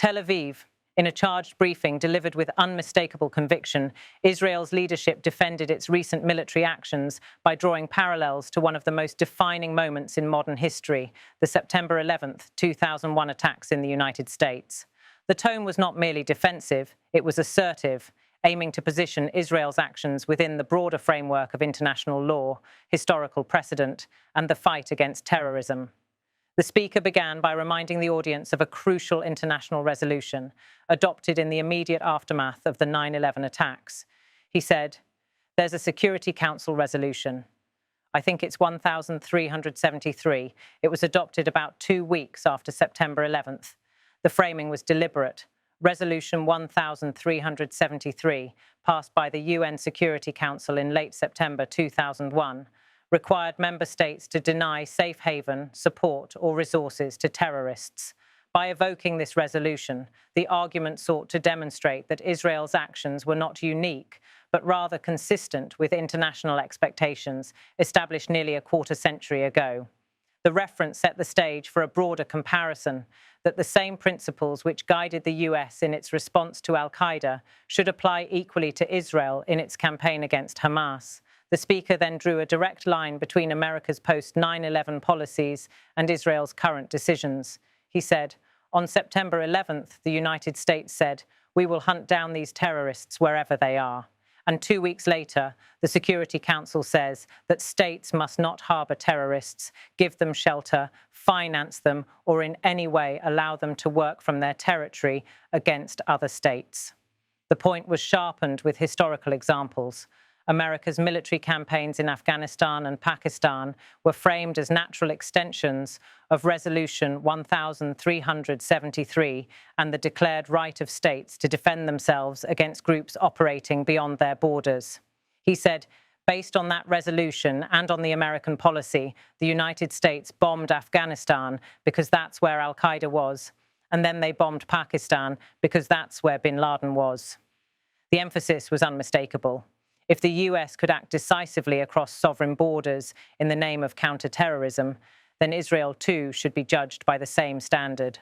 Tel Aviv. In a charged briefing delivered with unmistakable conviction, Israel's leadership defended its recent military actions by drawing parallels to one of the most defining moments in modern history, the September 11th, 2001 attacks in the United States. The tone was not merely defensive, it was assertive, aiming to position Israel's actions within the broader framework of international law, historical precedent, and the fight against terrorism. The speaker began by reminding the audience of a crucial international resolution adopted in the immediate aftermath of the 9/11 attacks. He said, "There's a Security Council resolution. I think it's 1373. It was adopted about 2 weeks after September 11th. The framing was deliberate. Resolution 1373, passed by the UN Security Council in late September 2001, required member states to deny safe haven, support, or resources to terrorists. By evoking this resolution, the argument sought to demonstrate that Israel's actions were not unique, but rather consistent with international expectations established nearly a quarter century ago. The reference set the stage for a broader comparison that the same principles which guided the US in its response to al-Qaeda should apply equally to Israel in its campaign against Hamas. The speaker then drew a direct line between America's post-9/11 policies and Israel's current decisions. He said, "On September 11th, the United States said, 'We will hunt down these terrorists wherever they are.' And 2 weeks later, the Security Council says that states must not harbor terrorists, give them shelter, finance them, or in any way allow them to work from their territory against other states." The point was sharpened with historical examples. America's military campaigns in Afghanistan and Pakistan were framed as natural extensions of Resolution 1373 and the declared right of states to defend themselves against groups operating beyond their borders. He said, "Based on that resolution and on the American policy, the United States bombed Afghanistan because that's where al-Qaeda was, and then they bombed Pakistan because that's where bin Laden was." The emphasis was unmistakable. If the US could act decisively across sovereign borders in the name of counterterrorism, then Israel too should be judged by the same standard.